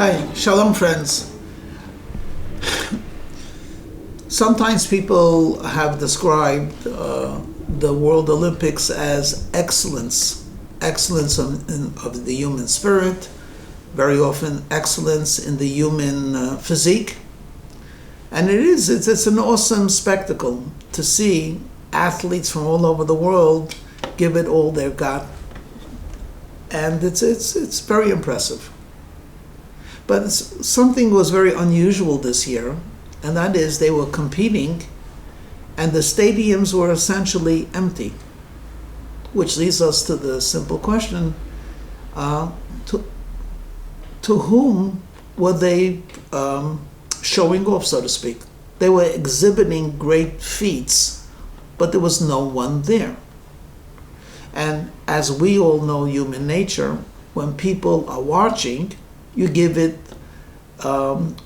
Hi, Shalom friends. Sometimes people have described the World Olympics as excellence of the human spirit, very often excellence in the human physique. And it's an awesome spectacle to see athletes from all over the world give it all they've got. And it's very impressive. But something was very unusual this year, and that is they were competing and the stadiums were essentially empty, which leads us to the simple question, to whom were they showing off, so to speak? They were exhibiting great feats, but there was no one there. And as we all know human nature, when people are watching, you give it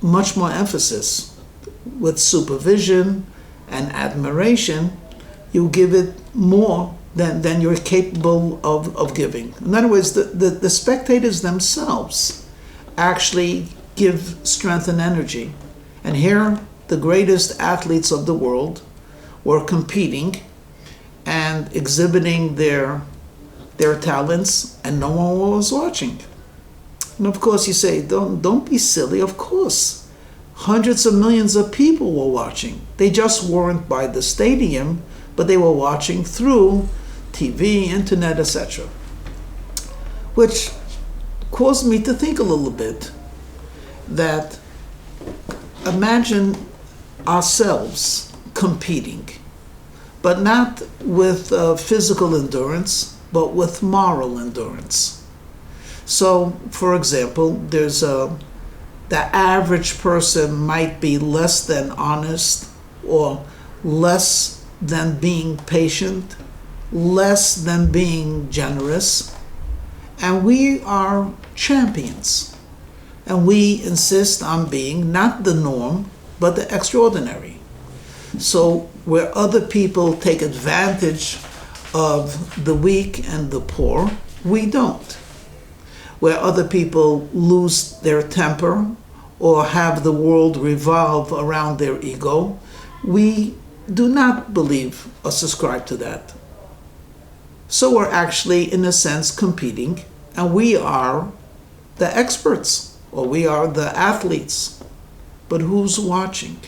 much more emphasis. With supervision and admiration, you give it more than you're capable of giving. In other words, the spectators themselves actually give strength and energy. And here, the greatest athletes of the world were competing and exhibiting their talents, and no one was watching. And of course you say, don't be silly. Of course, hundreds of millions of people were watching. They just weren't by the stadium, but they were watching through TV, internet, etc. Which caused me to think a little bit that imagine ourselves competing, but not with physical endurance, but with moral endurance. So, for example, there's the average person might be less than honest, or less than being patient, less than being generous, and we are champions. And we insist on being not the norm, but the extraordinary. So where other people take advantage of the weak and the poor, we don't. Where other people lose their temper or have the world revolve around their ego, we do not believe or subscribe to that. So we're actually, in a sense, competing, and we are the experts, or we are the athletes. But who's watching?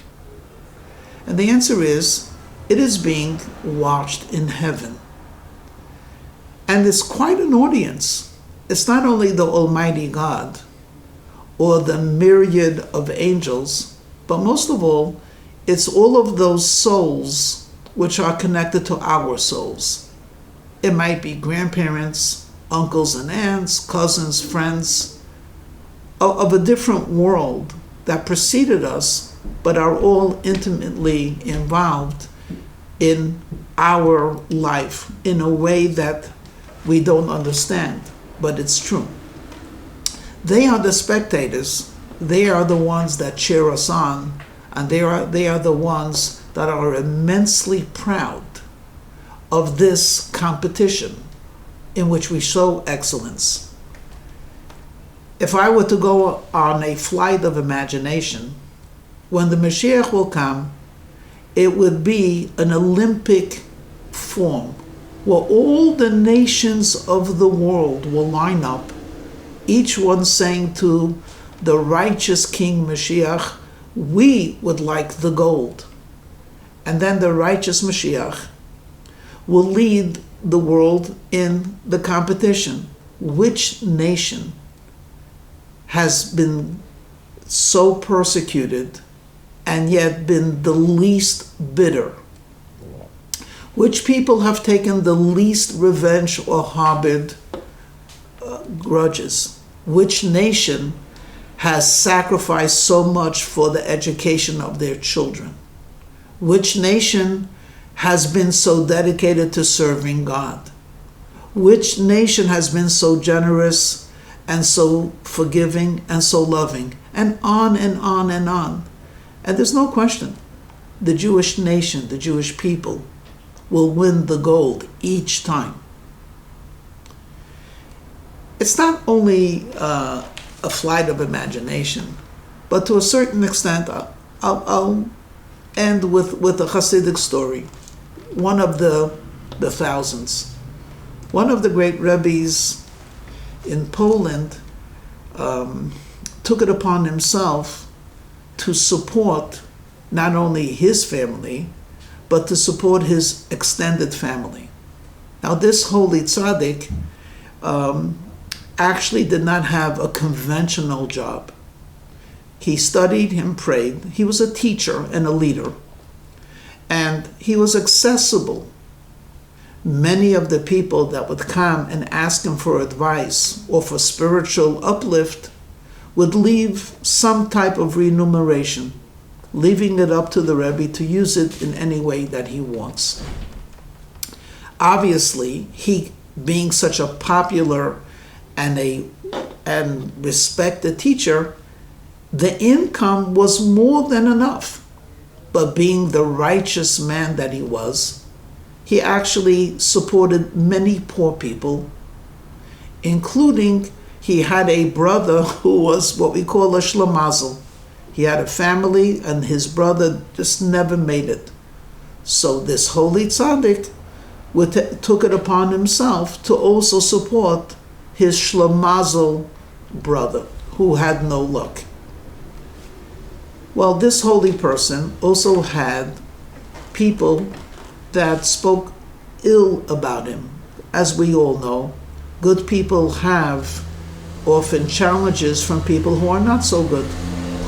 And the answer is, it is being watched in heaven. And it's quite an audience. It's not only the Almighty God or the myriad of angels, but most of all, it's all of those souls which are connected to our souls. It might be grandparents, uncles and aunts, cousins, friends of a different world that preceded us, but are all intimately involved in our life in a way that we don't understand. But it's true. They are the spectators. They are the ones that cheer us on, and they are the ones that are immensely proud of this competition in which we show excellence. If I were to go on a flight of imagination, when the Mashiach will come, it would be an Olympic form, where all the nations of the world will line up, each one saying to the righteous King Mashiach, we would like the gold. And then the righteous Mashiach will lead the world in the competition. Which nation has been so persecuted and yet been the least bitter? Which people have taken the least revenge or harbored grudges? Which nation has sacrificed so much for the education of their children? Which nation has been so dedicated to serving God? Which nation has been so generous and so forgiving and so loving? And on and on and on. And there's no question, the Jewish nation, the Jewish people, will win the gold each time. It's not only a a flight of imagination. But to a certain extent, I'll end with a Hasidic story, one of the thousands. One of the great Rabbis in Poland took it upon himself to support not only his family, but to support his extended family. Now, this holy tzaddik actually did not have a conventional job. He studied and prayed. He was a teacher and a leader. And he was accessible. Many of the people that would come and ask him for advice or for spiritual uplift would leave some type of remuneration, leaving it up to the Rebbe to use it in any way that he wants. Obviously, he, being such a popular and respected teacher, the income was more than enough. But being the righteous man that he was, he actually supported many poor people, including he had a brother who was what we call a shlamazel. He had a family and his brother just never made it. So this holy tzaddik took it upon himself to also support his shlamazel brother who had no luck. Well, this holy person also had people that spoke ill about him. As we all know, good people have often challenges from people who are not so good,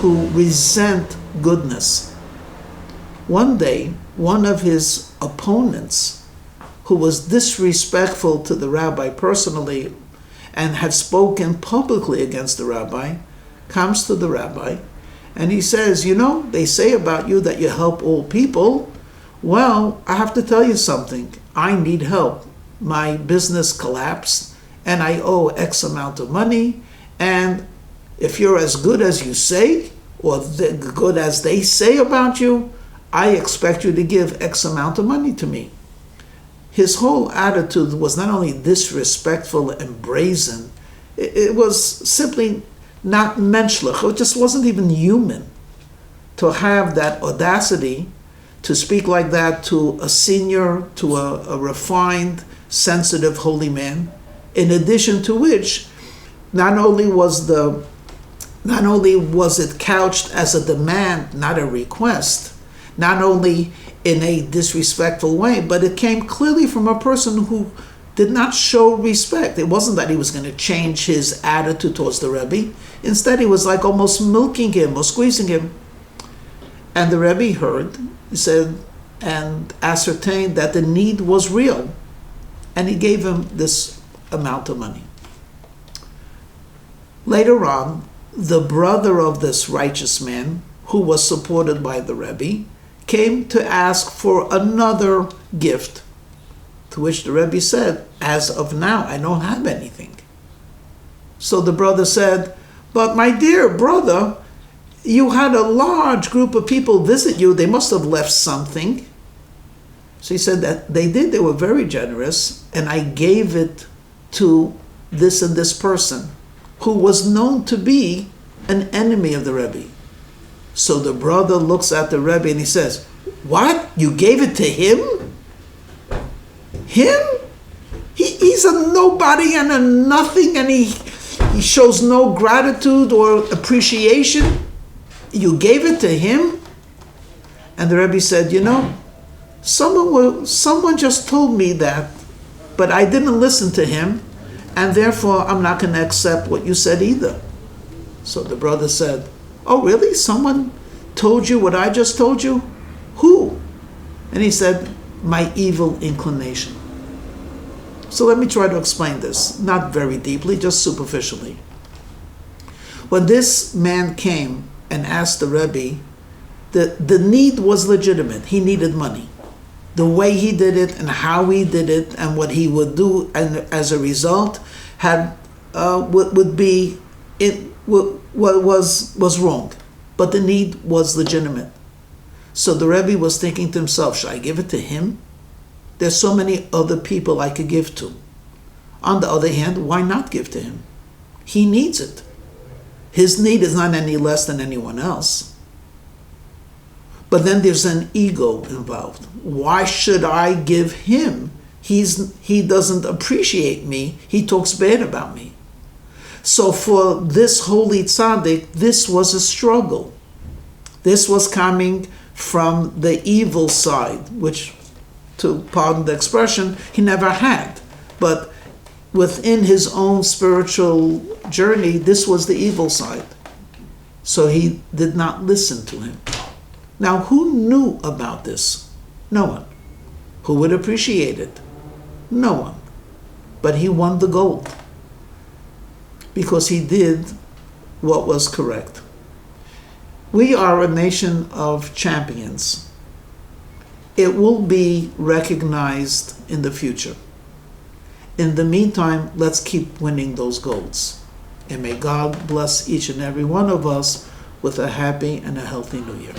who resent goodness. One day, one of his opponents, who was disrespectful to the rabbi personally and had spoken publicly against the rabbi, comes to the rabbi and he says, you know, they say about you that you help all people. Well, I have to tell you something. I need help. My business collapsed and I owe X amount of money. And if you're as good as you say, or good as they say about you, I expect you to give X amount of money to me. His whole attitude was not only disrespectful and brazen, it was simply not menschlich. It just wasn't even human to have that audacity to speak like that to a senior, to a refined, sensitive, holy man. In addition to which, not only was it couched as a demand, not a request, not only in a disrespectful way, but it came clearly from a person who did not show respect. It wasn't that he was going to change his attitude towards the Rebbe. Instead, he was like almost milking him or squeezing him. And the Rebbe heard, he said, and ascertained that the need was real. And he gave him this amount of money. Later on, the brother of this righteous man, who was supported by the Rebbe, came to ask for another gift, to which the Rebbe said, as of now, I don't have anything. So the brother said, but my dear brother, you had a large group of people visit you. They must have left something. So he said that they did. They were very generous, and I gave it to this and this person, who was known to be an enemy of the Rebbe. So the brother looks at the Rebbe and he says, what? You gave it to him? Him? He's a nobody and a nothing, and he shows no gratitude or appreciation. You gave it to him? And the Rebbe said, you know, someone just told me that, but I didn't listen to him, and therefore I'm not going to accept what you said either. So the brother said, oh really? Someone told you what I just told you? Who? And he said, my evil inclination. So let me try to explain this, not very deeply, just superficially. When this man came and asked the Rebbe, the need was legitimate. He needed money. The way he did it and how he did it and what he would do, and as a result, was wrong. But the need was legitimate. So the Rebbe was thinking to himself, should I give it to him? There's so many other people I could give to. On the other hand, why not give to him? He needs it. His need is not any less than anyone else. But then there's an ego involved. Why should I give him? He doesn't appreciate me. He talks bad about me. So for this holy tzaddik, this was a struggle. This was coming from the evil side, which, to pardon the expression, he never had. But within his own spiritual journey, this was the evil side. So he did not listen to him. Now, who knew about this? No one. Who would appreciate it? No one. But he won the gold because he did what was correct. We are a nation of champions. It will be recognized in the future. In the meantime, let's keep winning those golds. And may God bless each and every one of us with a happy and a healthy new year.